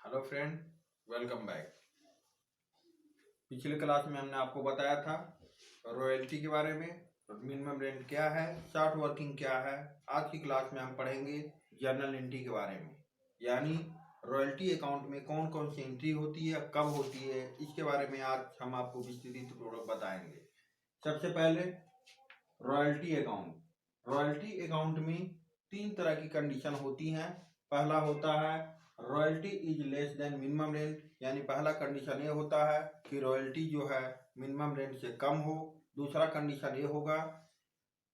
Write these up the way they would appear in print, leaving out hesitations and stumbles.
Hello friend, welcome back. पिछले class में हमने आपको बताया था रॉयल्टी के बारे में, मिनिमम रेंट क्या है, शॉर्ट वर्किंग क्या है। आज की क्लास में हम पढ़ेंगे जर्नल एंट्री के बारे में, यानी रॉयल्टी अकाउंट में कौन कौन सी एंट्री होती है, कब होती है, इसके बारे में आज हम आपको विस्तृत बताएंगे। सबसे पहले रॉयल्टी अकाउंट। रॉयल्टी अकाउंट में 3 तरह की कंडीशन होती हैं। पहला होता है royalty is less than minimum rent, यानी पहला कंडीशन ये होता है कि रॉयल्टी जो है मिनिमम रेंट से कम हो। दूसरा कंडीशन ये होगा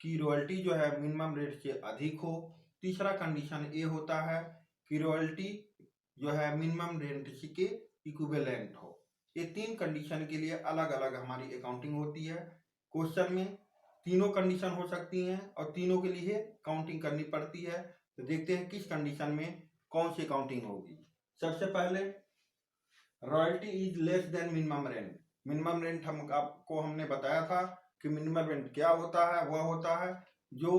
कि रॉयल्टी जो है मिनिमम रेट से अधिक हो। तीसरा कंडीशन ये होता है कि रॉयल्टी जो है मिनिमम रेंट के इक्विवेलेंट हो। ये 3 कंडीशन के लिए अलग अलग हमारी अकाउंटिंग होती है। क्वेश्चन में तीनों कंडीशन हो सकती हैं और तीनों के लिए काउंटिंग करनी पड़ती है। तो देखते हैं किस कंडीशन में कौन सी काउंटिंग होगी। सबसे पहले royalty is less than minimum rent. Minimum rent हमने बताया था कि मिनिमम रेंट क्या होता है। वह होता है जो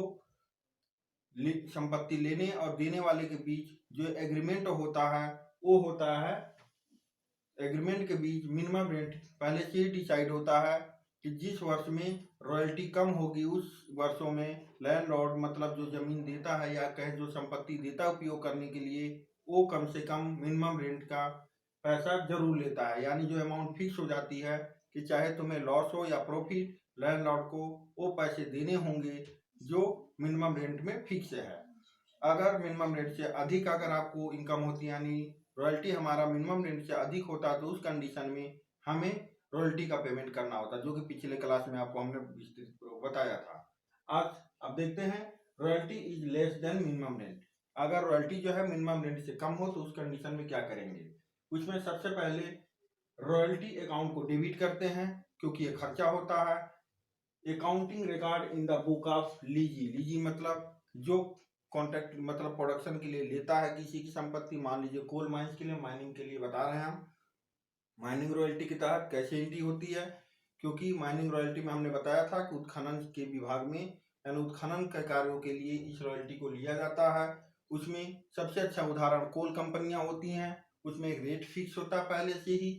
संपत्ति लेने और देने वाले के बीच जो एग्रीमेंट होता है, वो होता है एग्रीमेंट के बीच मिनिमम रेंट पहले से ही डिसाइड होता है कि जिस वर्ष में रॉयल्टी कम होगी उस वर्षों में लैंडलॉर्ड मतलब जो जमीन देता है या कहे जो संपत्ति देता है उपयोग करने के लिए, वो कम से कम मिनिमम रेंट का पैसा जरूर लेता है। यानी जो अमाउंट फिक्स हो जाती है कि चाहे तुम्हें लॉस हो या प्रॉफिट, लैंडलॉर्ड को वो पैसे देने होंगे जो मिनिमम रेंट में फिक्स है। अगर मिनिमम रेंट से अधिक अगर आपको इनकम होती है, यानी रॉयल्टी हमारा मिनिमम रेंट से अधिक होता है, तो उस कंडीशन में हमें रॉयल्टी का पेमेंट करना होता है, जो कि पिछले क्लास में आपको हमने विस्तृत बताया था। आज अब देखते हैं royalty is less than minimum rent. अगर रॉयल्टी जो है मिनिमम रेंट से कम हो तो उस कंडीशन में क्या करेंगे। उसमें सबसे पहले रॉयल्टी अकाउंट को डेबिट करते हैं, क्योंकि ये खर्चा होता है। Accounting record in the book of lessee. Lessee मतलब जो कॉन्ट्रैक्ट मतलब प्रोडक्शन के लिए लेता है किसी की संपत्ति, मान लीजिए कोल माइंस के लिए, माइनिंग के लिए बता रहे हैं हम। माइनिंग रॉयल्टी के तहत कैसे एंट्री होती है, क्योंकि माइनिंग रॉयल्टी में हमने बताया था कि उत्खनन के विभाग में यानी उत्खनन के कार्यों के लिए इस रॉयल्टी को लिया जाता है। उसमें सबसे अच्छा उदाहरण कोल कंपनियां होती हैं। उसमें एक रेट फिक्स होता है पहले से ही।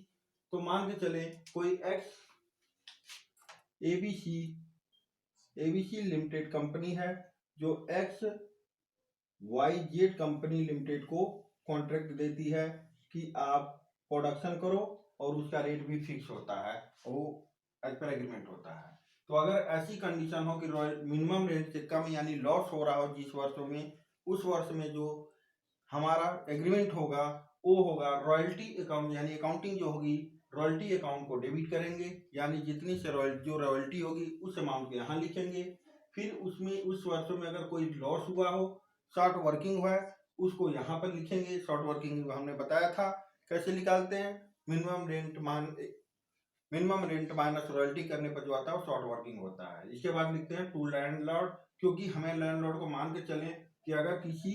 तो मान के चले कोई एक्स एबीसी लिमिटेड कंपनी है जो X Y Z company limited को कॉन्ट्रैक्ट देती है कि आप प्रोडक्शन करो, और उसका रेट भी फिक्स होता है, वो एज पर एग्रीमेंट होता है। तो अगर ऐसी कंडीशन हो कि मिनिमम रेट से कम यानी लॉस हो रहा हो जिस वर्षों में, उस वर्ष में जो हमारा एग्रीमेंट होगा वो होगा रॉयल्टी अकाउंट, यानी अकाउंटिंग जो होगी रॉयल्टी अकाउंट को डेबिट करेंगे, यानी जितनी से जो रॉयल्टी होगी उस अमाउंट को यहाँ लिखेंगे। फिर उसमें उस वर्षों में अगर कोई लॉस हुआ हो, शॉर्ट वर्किंग हुआ है, उसको यहाँ पर लिखेंगे। शॉर्ट वर्किंग हमने बताया था कैसे निकालते हैं। मिनिमम रेंट माइनस रॉयल्टी करने पर जो आता है वो शॉर्ट वर्किंग होता है। इसके बाद लिखते हैं टू लैंडलॉर्ड, क्योंकि हमें लैंडलॉर्ड को मान के चलें कि अगर किसी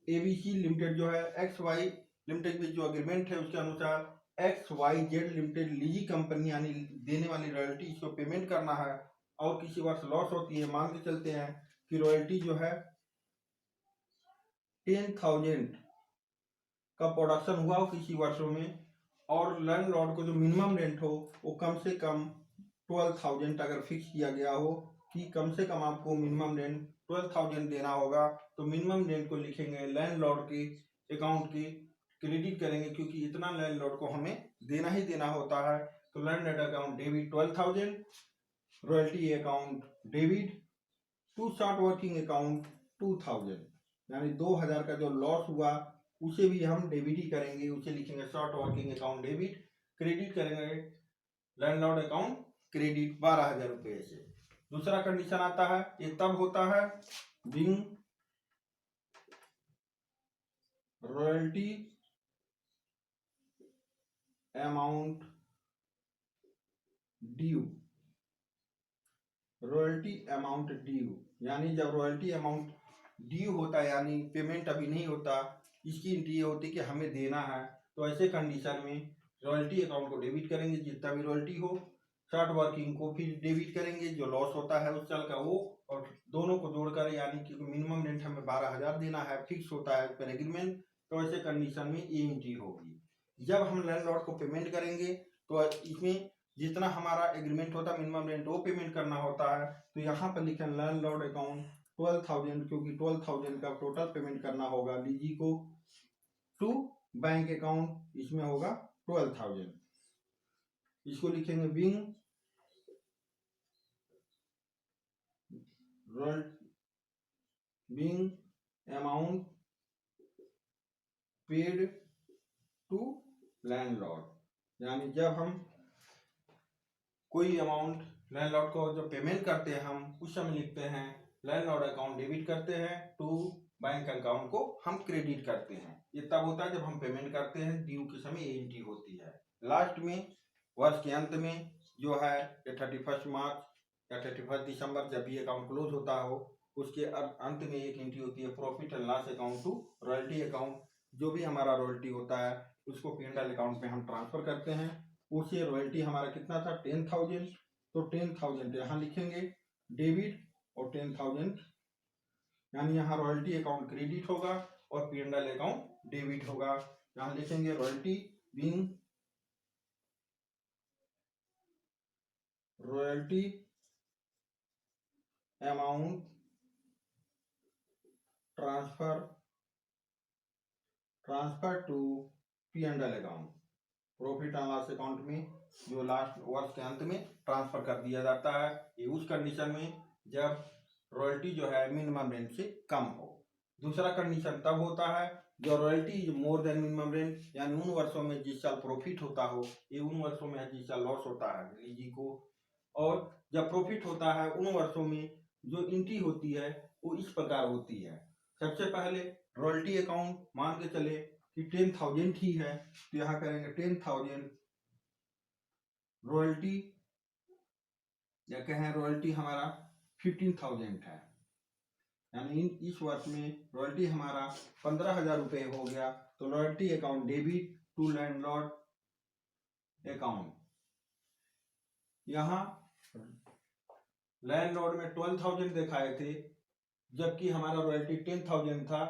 एबीसी लिमिटेड जो है एक्स वाई लिमिटेड में जो एग्रीमेंट है उसके अनुसार X Y Z limited lessee company यानी देने वाली रॉयल्टी इसको पेमेंट करना है, और किसी वर्ष लॉस होती है, मान के चलते हैं कि रॉयल्टी जो है 10,000 का प्रोडक्शन हुआ हो किसी वर्षों में, और लैंडलॉर्ड को जो मिनिमम रेंट हो वो कम से कम 12,000 अगर फिक्स किया गया हो कि कम से कम आपको मिनिमम रेंट 12,000 देना होगा, तो मिनिमम रेंट को लिखेंगे लैंडलॉर्ड के अकाउंट के क्रेडिट करेंगे, क्योंकि इतना लैंडलॉर्ड को हमें देना ही देना होता है। तो landlord account debit 12,000, royalty account debit, to short working account 2,000, यानी 2,000 का जो लॉस हुआ उसे भी हम डेबिट ही करेंगे, उसे लिखेंगे short working account debit. Credit करेंगे लैंडलॉर्ड अकाउंट क्रेडिट 12,000 रुपये से। दूसरा कंडीशन आता है, ये तब होता है being royalty amount due. Royalty amount due यानी जब रॉयल्टी अमाउंट ड्यू होता है, यानी पेमेंट अभी नहीं होता, इसकी एंट्री ये होती है कि हमें देना है। तो ऐसे कंडीशन में रॉयल्टी अकाउंट को डेबिट करेंगे जितना भी रॉयल्टी हो, शॉर्ट वर्किंग को फिर डेबिट करेंगे जो लॉस होता है उस साल का वो, और दोनों को जोड़कर यानी कि मिनिमम रेंट हमें 12,000 देना है, फिक्स होता है पर एग्रीमेंट, तो ऐसे कंडीशन में ये एंट्री होगी। जब हम लैंडलॉर्ड को पेमेंट करेंगे तो इसमें जितना हमारा एग्रीमेंट होता है मिनिमम रेंट वो पेमेंट करना होता है। तो यहाँ पर लिखें लैंडलॉर्ड अकाउंट 12,000, क्योंकि 12,000 का टोटल पेमेंट करना होगा लीजी को टू बैंक अकाउंट, इसमें होगा 12,000। इसको लिखेंगे being amount paid to landlord, यानी जब हम कोई अमाउंट लैंडलॉर्ड को जब पेमेंट करते हैं हम उस समय लिखते हैं लैंडलॉर्ड अकाउंट डेबिट करते हैं टू बैंक अकाउंट को हम क्रेडिट करते हैं। ये तब होता है जब हम पेमेंट करते हैं, ड्यू के समय ये एंट्री होती है। लास्ट में वर्ष के अंत में जो है 31 मार्च या 31 दिसंबर जब ये अकाउंट क्लोज होता हो उसके अंत में एक एंट्री होती है profit and loss account to royalty account. जो भी हमारा रॉयल्टी होता है उसको P&L अकाउंट में हम ट्रांसफर करते हैं। उसे रॉयल्टी हमारा कितना था 10,000, तो 10,000 यहाँ लिखेंगे डेबिट और 10,000 यानी यहाँ रॉयल्टी अकाउंट क्रेडिट होगा और P&L अकाउंट डेबिट होगा। यहाँ लिखेंगे royalty being royalty amount transfer to P&L account, profit and loss account में जो लास्ट वर्ष के अंत में ट्रांसफर कर दिया जाता है। ये उस कंडीशन में जब रॉयल्टी जो है मिनिमम रेंट से कम हो। दूसरा कंडीशन तब होता है जो royalty is more than minimum rent, यानी उन वर्षों में जिस साल प्रॉफिट होता हो, ये उन वर्षों में जिस साल लॉस होता है लीजी को, और जब प्रॉफिट होता है उन वर्षों में जो एंट्री होती है वो इस प्रकार होती है। सबसे पहले रॉयल्टी अकाउंट मान के चले कि 10,000 ही है, तो यहाँ करेंगे 10,000 रॉयल्टी, या कहें रॉयल्टी हमारा 15,000 है, यानी इस वर्ष में रॉयल्टी हमारा 15,000 रुपये हो गया। तो royalty account debit to landlord account, यहाँ लैंडलॉर्ड में 12,000 दिखाए थे जबकि हमारा रॉयल्टी 10,000 था,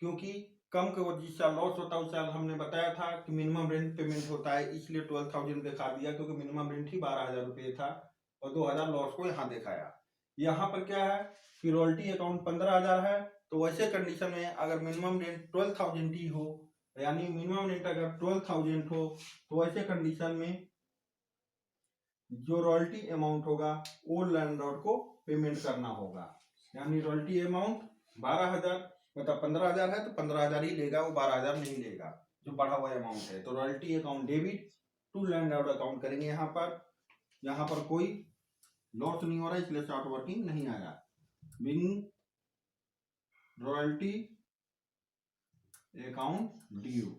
क्योंकि कम के जिस साल लॉस होता है उस साल हमने बताया था कि मिनिमम रेंट पेमेंट होता है, इसलिए 12,000 दिखा दिया, क्योंकि मिनिमम रेंट ही 12,000 रुपये था और 2,000 लॉस को यहाँ दिखाया। यहाँ पर क्या है कि रॉयल्टी अकाउंट 15,000 है, तो वैसे कंडीशन में अगर मिनिमम रेंट 12,000 ही हो, यानी मिनिमम रेंट अगर 12,000 हो, तो वैसे कंडीशन में जो रॉयल्टी अमाउंट होगा वो लैंडलॉर्ड को पेमेंट करना होगा। यानी रॉयल्टी अमाउंट 12,000 मतलब 15,000 है तो 15,000 ही लेगा, वो 12,000 नहीं लेगा जो बढ़ा हुआ अमाउंट है। तो royalty account debit to landlord account करेंगे। यहाँ पर कोई लॉस नहीं हो रहा इसलिए शॉर्ट वर्किंग नहीं आया। बिंग रॉयल्टी अकाउंट ड्यू,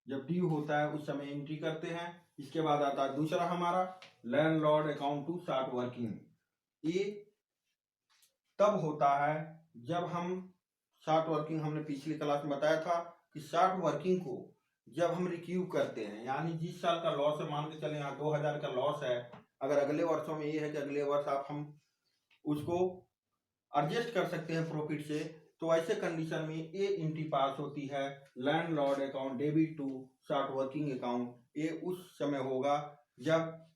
जब ड्यू होता है उस समय एंट्री करते हैं। इसके बाद आता है दूसरा हमारा landlord account to short working. ये तब होता है जब हम शॉर्ट वर्किंग, हमने पिछली क्लास में बताया था कि शॉर्ट वर्किंग को जब हम रिक्यू करते हैं, यानी जिस साल का लॉस है, मान के चले यहाँ 2,000 का लॉस है, अगर अगले वर्षों में ये है कि अगले वर्ष आप हम उसको एडजस्ट कर सकते हैं प्रॉफिट से, तो ऐसे कंडीशन में ये एंट्री पास होती है landlord account debit to short working account. ये उस समय होगा जब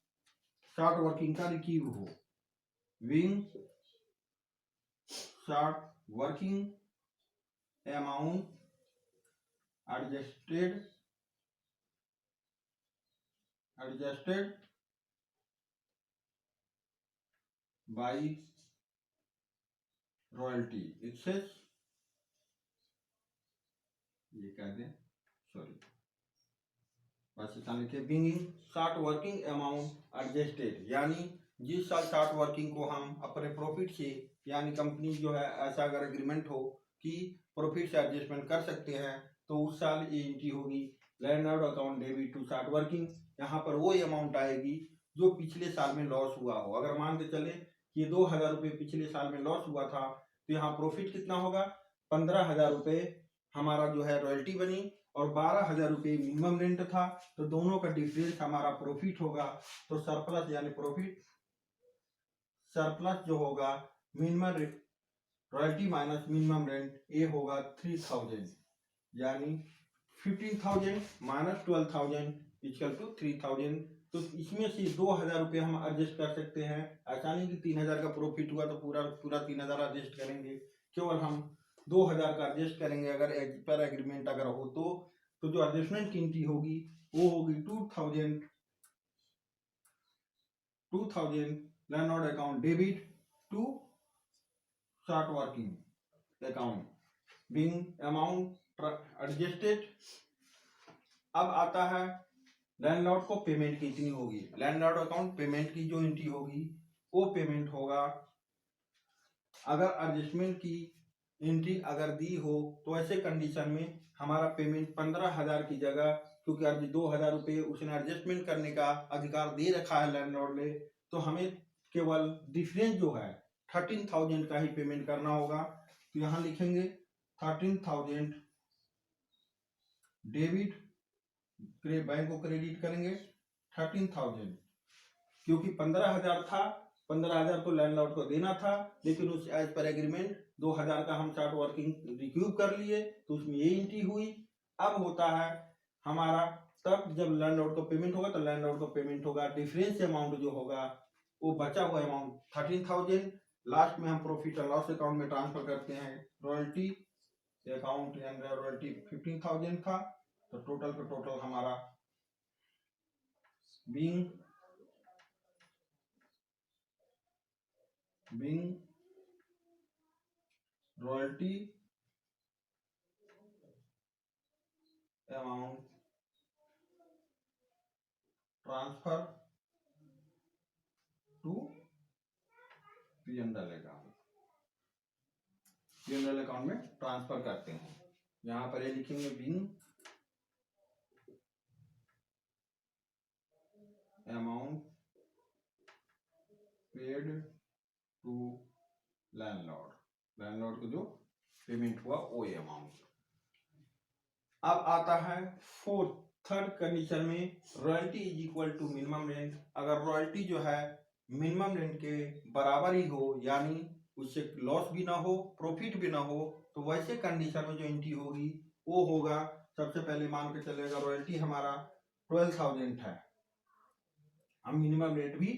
शॉर्ट वर्किंग का रिक्यू हो। Being short working amount adjusted by royalty excess, ये कह दें सॉरी बस इतना लिखे। Being short working amount adjusted, यानी जिस साल शॉर्ट वर्किंग को हम अपने प्रॉफिट से, यानी कंपनी जो है ऐसा अगर एग्रीमेंट हो कि प्रॉफिट से एडजस्टमेंट कर सकते हैं, तो उस साल ये एंट्री होगी landlord account debit to short working. यहाँ पर वो अमाउंट आएगी जो पिछले साल में लॉस हुआ हो। अगर मान के चले कि 2,000 रुपये पिछले साल में लॉस हुआ था, तो यहाँ प्रॉफिट कितना होगा 15,000 रुपये हमारा जो है रॉयल्टी बनी और 12,000 रुपये मिनिमम रेंट था, तो दोनों का डिफरेंस हमारा प्रॉफिट होगा। तो सरप्लस यानी प्रॉफिट सरप्लस जो होगा minimum royalty minus minimum rent, ये होगा 3,000, यानी 15,000 माइनस 12,000 इक्वल टू 3,000। तो इसमें से 2,000 रुपये हम एडजस्ट कर सकते हैं आसानी की। 3,000 का प्रॉफिट हुआ तो पूरा 3,000 एडजस्ट करेंगे, केवल हम 2,000 का एडजस्ट करेंगे अगर पर एग्रीमेंट अगर हो तो जो एडजस्टमेंट की एंट्री होगी वो होगी 2,000 landlord account debit to short working account being amount adjusted. अब आता है लैंडलॉर्ड को पेमेंट कितनी होगी। लैंडलॉर्ड अकाउंट पेमेंट की जो एंट्री होगी वो पेमेंट होगा अगर एडजस्टमेंट की एंट्री अगर दी हो तो ऐसे कंडीशन में हमारा पेमेंट 15,000 की जगह, क्योंकि आज 2,000 रुपये उसने एडजस्टमेंट करने का अधिकार दे रखा है लैंडलॉर्ड ने, तो हमें केवल डिफरेंस जो है 13,000 का ही पेमेंट करना होगा। तो यहाँ लिखेंगे 13,000 डेबिट, बैंक को क्रेडिट करेंगे 13,000, क्योंकि 15,000 था, 15,000 को लैंडलॉर्ड को देना था, लेकिन उस एज पर एग्रीमेंट 2,000 का हम शॉर्ट वर्किंग रिक्यूब कर लिए, तो उसमें ये एंट्री हुई। अब होता है हमारा तब जब लैंडलॉर्ड को पेमेंट होगा तो लैंडलॉर्ड को पेमेंट होगा डिफरेंस अमाउंट जो होगा वो बचा हुआ अमाउंट 13,000। लास्ट में हम प्रॉफिट एंड लॉस अकाउंट में ट्रांसफर करते हैं रॉयल्टी अकाउंट, रॉयल्टी 15,000 था, तो टोटल का टोटल हमारा being royalty amount transfer to P&L account, P&L account में ट्रांसफर करते हैं। यहां पर ये लिखेंगे being amount paid to landlord, landlord को जो पेमेंट हुआ वो अमाउंट। अब आता है थर्ड कंडीशन में royalty is equal to minimum rent. अगर रॉयल्टी जो है मिनिमम रेंट के बराबर ही हो, यानी उससे लॉस भी ना हो प्रॉफिट भी ना हो, तो वैसे कंडीशन में जो एंट्री होगी वो होगा, सबसे पहले मान के चलेगा रॉयल्टी हमारा 12,000 है, हम मिनिमम रेट भी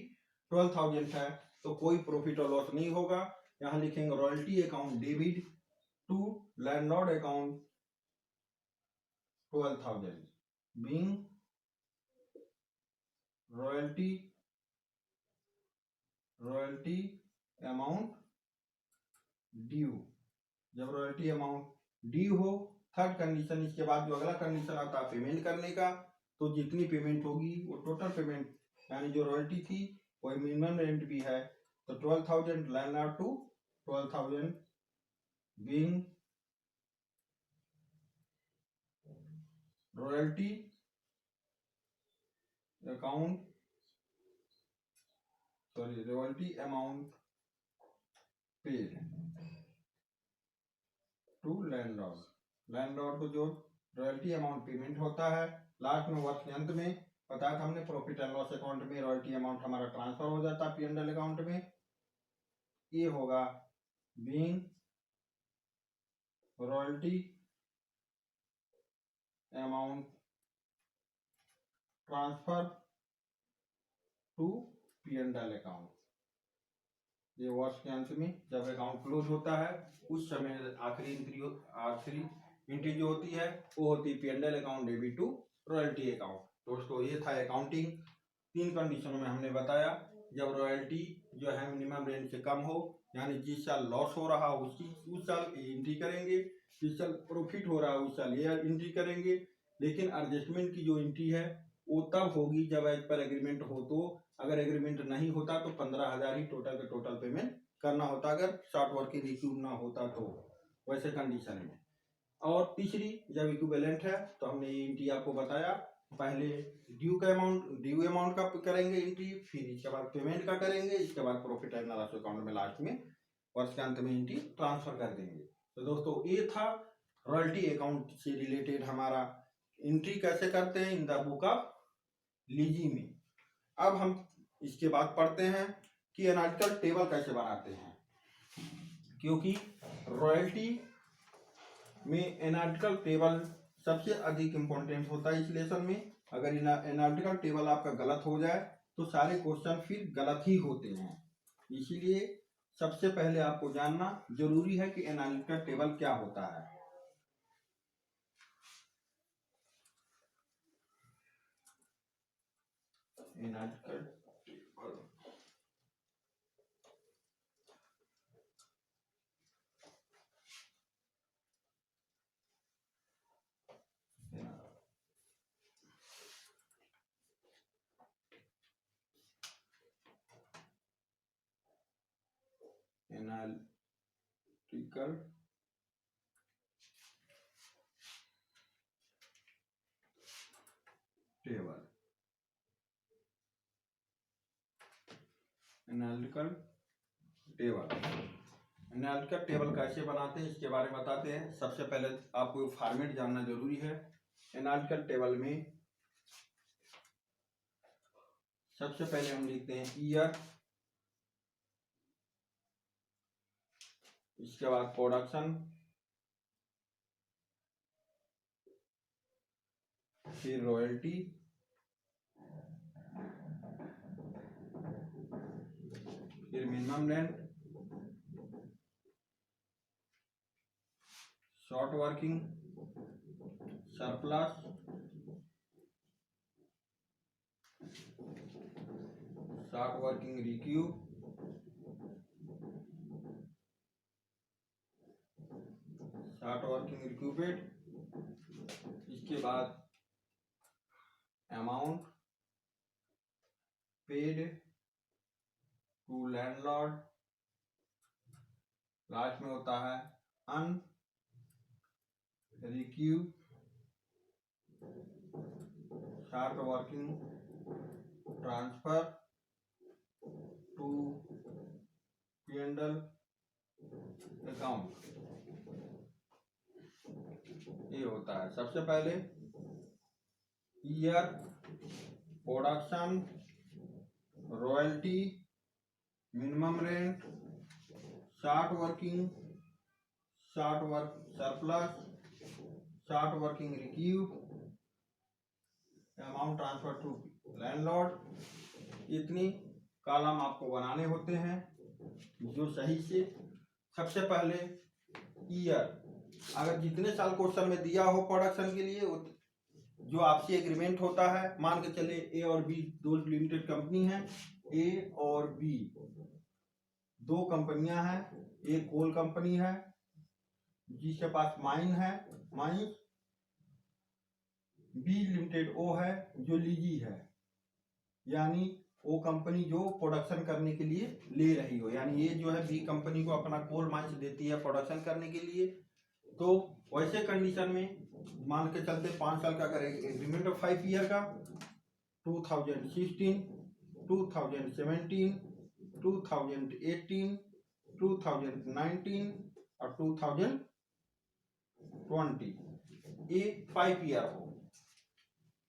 12,000 है, तो कोई प्रॉफिट और लॉस नहीं होगा। यहाँ लिखेंगे royalty account debit to landlord account 12,000 being royalty amount due. जब रॉयल्टी अमाउंट ड्यू हो, थर्ड कंडीशन, इसके बाद जो अगला कंडीशन आता है पेमेंट करने का, तो जितनी पेमेंट होगी वो टोटल पेमेंट, यानी जो रॉयल्टी थी वही मिनिमम रेंट भी है, तो 12,000 landlord to 12,000 being royalty account royalty amount paid to landlord. Landlord को जो रॉयल्टी अमाउंट पेमेंट होता है, लास्ट में वर्ष के अंत में बताया था हमने प्रॉफिट एंड लॉस अकाउंट में रॉयल्टी अमाउंट हमारा ट्रांसफर हो जाता है पी&एल अकाउंट में, ये होगा being royalty amount transfer to P&L account. ये वर्ष के अंत में जब अकाउंट क्लोज होता है उस समय आखिरी एंट्री जो होती है वो होती है P&L account debit to royalty account. दोस्तों ये था अकाउंटिंग, 3 कंडीशनों में हमने बताया। जब रॉयल्टी जो है मिनिमम रेंट से कम हो, यानी जिस साल लॉस हो रहा उस साल एंट्री करेंगे, जिस साल प्रॉफिट हो रहा है उस साल ये एंट्री करेंगे, लेकिन एडजस्टमेंट की जो एंट्री है वो तब होगी जब एज पर एग्रीमेंट हो। तो अगर एग्रीमेंट नहीं होता तो 15,000 ही टोटल का टोटल पेमेंट करना होता अगर शॉर्ट वर्किंग रिक्यूब ना होता तो, वैसे कंडीशन में। और तीसरी जब इक्विवेलेंट है तो हमने ये एंट्री आपको बताया, पहले ड्यू अमाउंट का करेंगे एंट्री, फिर इसके बाद पेमेंट का करेंगे, इसके बाद प्रॉफिट एंड लॉस अकाउंट में लास्ट में वर्ष के अंत में एंट्री ट्रांसफर कर देंगे। तो दोस्तों ये था रॉयल्टी अकाउंट से रिलेटेड हमारा एंट्री कैसे करते हैं इन द बुक ऑफ लीजी में। अब हम इसके बाद पढ़ते हैं कि एनालिटिकल टेबल कैसे बनाते हैं, क्योंकि रॉयल्टी में एनालिटिकल टेबल सबसे अधिक इम्पोर्टेंट होता है इस लेसन में। अगर एनालिटिकल टेबल आपका गलत हो जाए तो सारे क्वेश्चन फिर गलत ही होते हैं। इसीलिए सबसे पहले आपको जानना जरूरी है कि एनालिटिकल टेबल क्या होता है। Analytical table analytical table analytical table कैसे बनाते हैं इसके बारे में बताते हैं। सबसे पहले आपको फॉर्मेट जानना जरूरी है। एनालिटिकल टेबल में सबसे पहले हम लिखते हैं ईयर, इसके बाद प्रोडक्शन, फिर रॉयल्टी, फिर minimum rent, short working, surplus, short working recoup, short working recouped, इसके बाद amount paid to landlord, last में होता है un recoup short working transfer to P&L account. ये होता है सबसे पहले year, production, royalty, minimum rent, short working, surplus, short working recoup, amount transfer to landlord. इतनी कॉलम आपको बनाने होते हैं जो सही से। सबसे पहले ईयर, अगर जितने साल क्वेश्चन में दिया हो प्रोडक्शन के लिए, जो आपसे एग्रीमेंट होता है, मान के चले ए और बी दो लिमिटेड कंपनी है, ए और बी दो कंपनियां हैं। एक कोल कंपनी है जिसके पास माइन है, माइन, बी लिमिटेड ओ है जो लीजी है, यानी वो कंपनी जो प्रोडक्शन करने के लिए ले रही हो, यानी ये जो है बी कंपनी को अपना कोल माइंस देती है प्रोडक्शन करने के लिए। तो वैसे कंडीशन में मान के चलते 5 साल का अगर एग्रीमेंट ऑफ 5 ईयर का 2016, 2017, 2018, 2019 और 2020, ये 5 ईयर हो।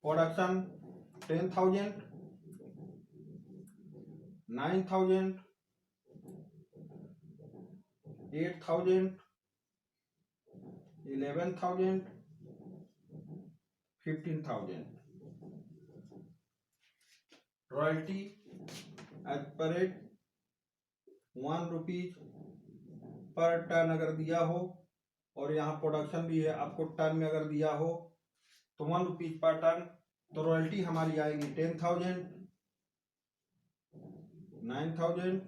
Production 10,000, 9,000, 8,000, 11,000, 15,000। Royalty as per rate 1 rupees per ton अगर दिया हो, और यहाँ प्रोडक्शन भी है, आपको टन में अगर दिया हो तो 1 रुपीज पर टन, तो रॉयल्टी हमारी आएगी 10,000, 9,000,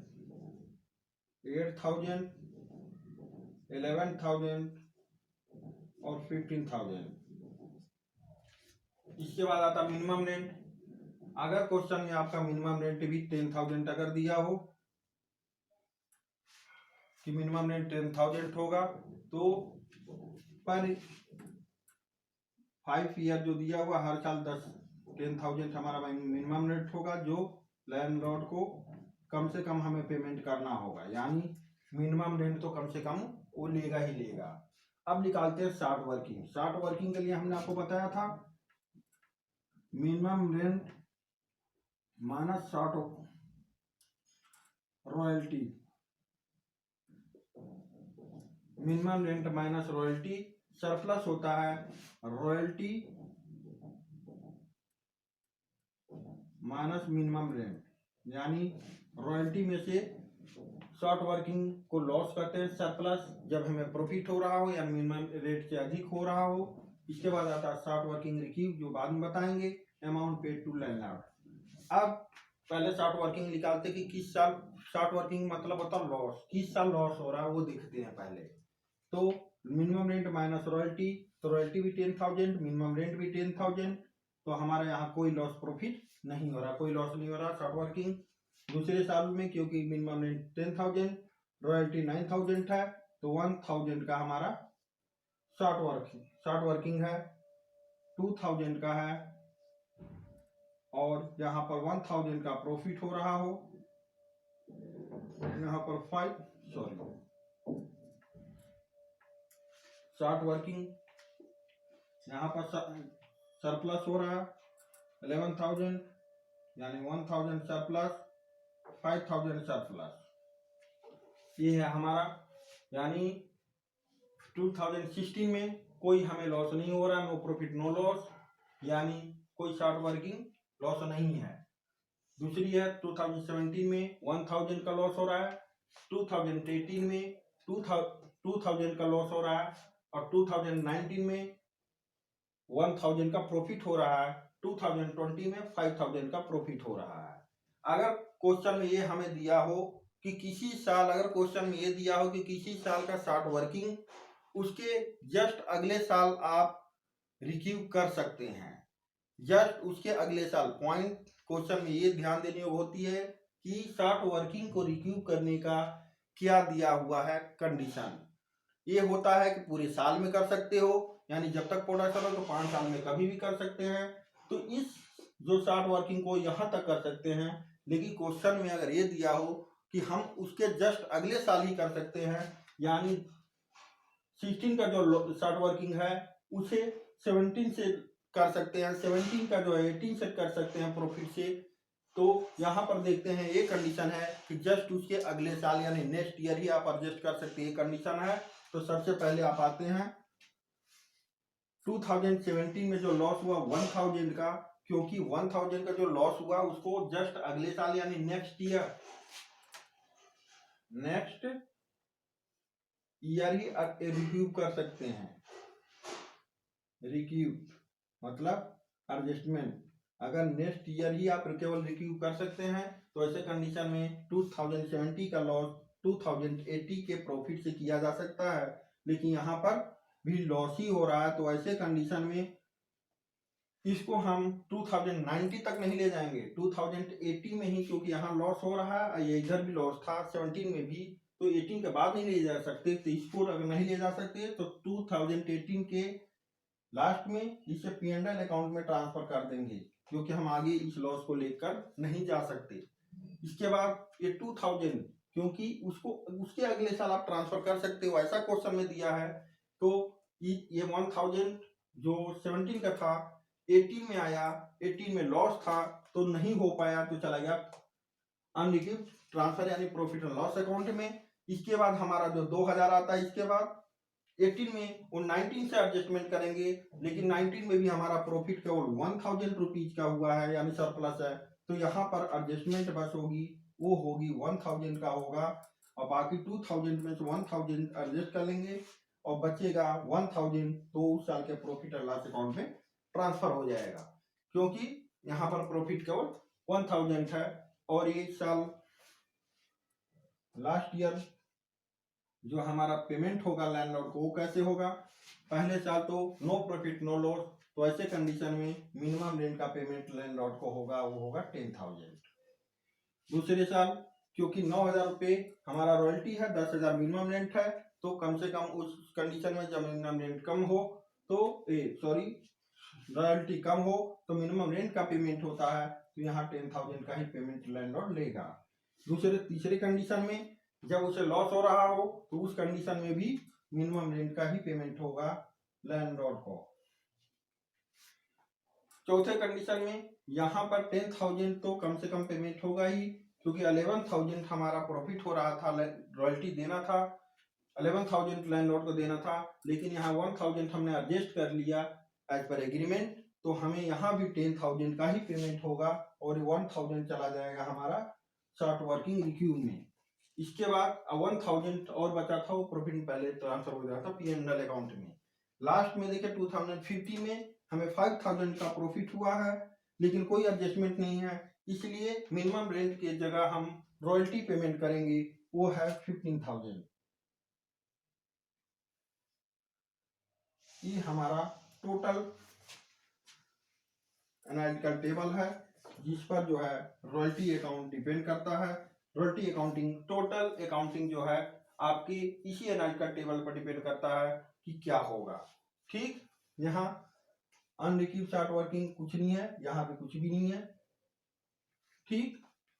8,000, 11,000 और 15,000। इसके बाद आता मिनिमम रेंट। अगर क्वेश्चन में आपका मिनिमम रेंट भी 10,000 अगर दिया हो कि मिनिमम रेंट 10,000 होगा, तो पर 5 ईयर जो दिया हुआ हर साल 10,000 हमारा मिनिमम रेंट होगा, जो लैंडलॉर्ड को कम से कम हमें पेमेंट करना होगा, यानी मिनिमम रेंट तो कम से कम वो लेगा ही लेगा। अब निकालते हैं शॉर्ट वर्किंग। शॉर्ट वर्किंग के लिए हमने आपको बताया था minimum rent minus short royalty, minimum rent minus royalty, surplus होता है रॉयल्टी माइनस मिनिमम रेंट, यानी रॉयल्टी में से शॉर्ट वर्किंग को लॉस करते हैं सरप्लस जब हमें प्रॉफिट हो रहा हो या मिनिमम रेट से अधिक हो रहा हो। इसके बाद आता है शॉर्ट वर्किंग रिक्यू, जो बाद में बताएंगे, अमाउंट पेड टू लैंडलॉर्ड। अब पहले शॉर्ट वर्किंग निकालते कि किस साल शॉर्ट वर्किंग मतलब होता है लॉस, किस साल लॉस हो रहा है वो देखते हैं पहले। तो मिनिमम रेंट माइनस रॉयल्टी, तो रॉयल्टी भी 10,000, मिनिमम रेंट भी 10,000, तो हमारे यहाँ कोई लॉस प्रॉफिट नहीं हो रहा, कोई लॉस नहीं हो रहा शॉर्ट वर्किंग। दूसरे साल में क्योंकि मिनिमम रेंट 10,000, रॉयल्टी 9,000 है, तो 1,000 का हमारा शॉर्ट वर्किंग है, 2,000 का है, और यहाँ पर 1,000 का प्रॉफिट हो रहा हो, यहाँ पर शॉर्ट वर्किंग यहाँ पर सरप्लस हो रहा है 11,000, यानी 1,000 सरप्लस, 5,000 सरप्लस, ये है हमारा। यानी 2016 में कोई हमें लॉस नहीं हो रहा, नो प्रॉफिट नो लॉस, यानी कोई शॉर्ट वर्किंग लॉस नहीं है। दूसरी है 2017 में 1,000 का लॉस हो रहा है, 2018 में 2,000 का लॉस हो रहा है, और 2019 में 1,000 का प्रॉफिट हो रहा है, 2020 में 5,000 का प्रॉफिट हो रहा है। अगर क्वेश्चन में ये हमें दिया हो कि किसी साल, अगर क्वेश्चन में ये दिया हो कि किसी साल का शॉर्ट वर्किंग, उसके जस्ट अगले साल आप रिक्यू कर सकते हैं, जस्ट उसके अगले साल। पॉइंट क्वेश्चन में ये ध्यान देनी होती है कि शॉर्ट वर्किंग को रिक्यू करने का क्या दिया हुआ है कंडीशन। ये होता है कि पूरे साल में कर सकते हो, यानी जब तक प्रोडक्शन हो तो 5 साल में कभी भी कर सकते हैं, तो इस जो शॉर्ट वर्किंग को यहाँ तक कर सकते हैं। लेकिन क्वेश्चन में अगर ये दिया हो कि हम उसके जस्ट अगले साल ही कर सकते हैं, यानी 16 का जो शॉर्ट वर्किंग है उसे 17 से कर सकते हैं, 17 का जो है 18 से कर सकते हैं प्रॉफिट से, तो यहाँ पर देखते हैं ये कंडीशन है कि जस्ट उसके अगले साल यानी नेक्स्ट ईयर ही आप एडजस्ट कर सकते हैं, ये कंडीशन है। तो सबसे पहले आप आते हैं 2017 में जो लॉस हुआ 1,000 का, क्योंकि 1,000 का जो लॉस हुआ उसको जस्ट अगले साल यानी नेक्स्ट ईयर ही रिक्यू कर सकते हैं। रिक्यू मतलब एडजस्टमेंट, अगर नेक्स्ट ईयर ही आप केवल रिक्यू कर सकते हैं, तो ऐसे कंडीशन में 2070 का लॉस 2080 के प्रॉफिट से किया जा सकता है। लेकिन यहाँ पर भी लॉस ही हो रहा है, तो ऐसे कंडीशन में इसको हम 2090 तक नहीं ले जाएंगे, 2080 में ही, क्योंकि यहाँ लॉस हो रहा है, ये इधर भी लॉस था 17 में भी, तो 18 के बाद नहीं ले जा सकते। तो इसको अगर नहीं ले जा सकते तो 2018 के लास्ट में इसे P&L अकाउंट में ट्रांसफर कर देंगे, क्योंकि हम आगे इस लॉस को लेकर नहीं जा सकते। इसके बाद ये 2000, क्योंकि उसको उसके अगले साल आप ट्रांसफर कर सकते हो, ऐसा क्वेश्चन में दिया है। तो ये 1000 जो 17 का था 18 में आया, 18 में लॉस था तो नहीं हो पाया, तो चला गया अनरिक्यूड ट्रांसफर यानी प्रॉफिट एंड लॉस अकाउंट में। इसके बाद हमारा जो 2000 आता है, इसके बाद 18 में वो 19 से एडजस्टमेंट करेंगे, लेकिन 19 में भी हमारा प्रॉफिट केवल 1000 रुपीज का हुआ है, यानी सरप्लस है, तो यहाँ पर एडजस्टमेंट बस होगी, वो होगी 1000 का होगा, और बाकी 2000 में से 1000 एडजस्ट कर लेंगे और बचेगा 1000, तो उस साल के प्रॉफिट एंड लॉस अकाउंट में ट्रांसफर हो जाएगा, क्योंकि यहाँ पर प्रॉफिट केवल 1000 है। और ये साल लास्ट ईयर जो हमारा पेमेंट होगा लैंडलॉर्ड को, वो कैसे होगा? पहले साल तो नो प्रॉफिट नो लॉस, तो ऐसे कंडीशन में मिनिमम रेंट का पेमेंट लैंडलॉर्ड को होगा, वो होगा 10,000। दूसरे साल क्योंकि 9,000 रुपये हमारा रॉयल्टी है, 10,000 मिनिमम रेंट है, तो कम से कम उस कंडीशन में जब मिनिमम रेंट कम हो तो रॉयल्टी कम हो तो मिनिमम रेंट का पेमेंट होता है, तो यहाँ 10,000 का ही पेमेंट लैंडलॉर्ड लेगा। तीसरे कंडीशन में जब उसे लॉस हो रहा हो तो उस कंडीशन में भी मिनिमम रेंट का ही पेमेंट होगा लैंडलॉर्ड को। चौथे कंडीशन में यहाँ पर 10,000 तो कम से कम पेमेंट होगा ही, क्योंकि 11,000 हमारा प्रॉफिट हो रहा था, रॉयल्टी देना था, 11,000 लैंडलॉर्ड को देना था, लेकिन यहाँ 1,000 हमने एडजस्ट कर लिया एज पर एग्रीमेंट, तो हमें यहाँ भी 10,000 का ही पेमेंट होगा और 1,000 चला जाएगा हमारा शॉर्ट वर्किंग रिक्यू में। इसके बाद 1,000 और बचा था, वो प्रॉफिट पहले ट्रांसफर हो जाता P&L अकाउंट में। लास्ट में देखिए 2050 में हमें 5,000 का प्रॉफिट हुआ है, लेकिन कोई एडजस्टमेंट नहीं है, इसलिए मिनिमम रेंट की जगह हम रॉयल्टी पेमेंट करेंगे, वो है 15,000। ये हमारा टोटल एनालिटिकल टेबल है, जिस पर जो है रॉयल्टी अकाउंट डिपेंड करता है। रॉयल्टी अकाउंटिंग, टोटल अकाउंटिंग जो है आपकी इसी एनालिटिकल टेबल पर डिपेंड करता है कि क्या होगा। ठीक, यहाँ अनरिक्यूब चार्ट वर्किंग कुछ नहीं है, यहाँ पे कुछ भी नहीं है। ठीक,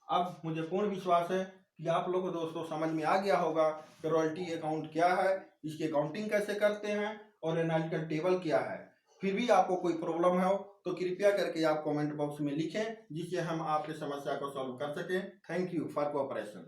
अब मुझे पूर्ण विश्वास है कि आप लोगों को दोस्तों समझ में आ गया होगा कि रॉयल्टी अकाउंट क्या है, इसकी अकाउंटिंग कैसे करते हैं और एनालिटिकल टेबल क्या है। फिर भी आपको कोई प्रॉब्लम हो तो कृपया करके आप कमेंट बॉक्स में लिखें, जिससे हम आपकी समस्या को सॉल्व कर सकें। Thank you for cooperation.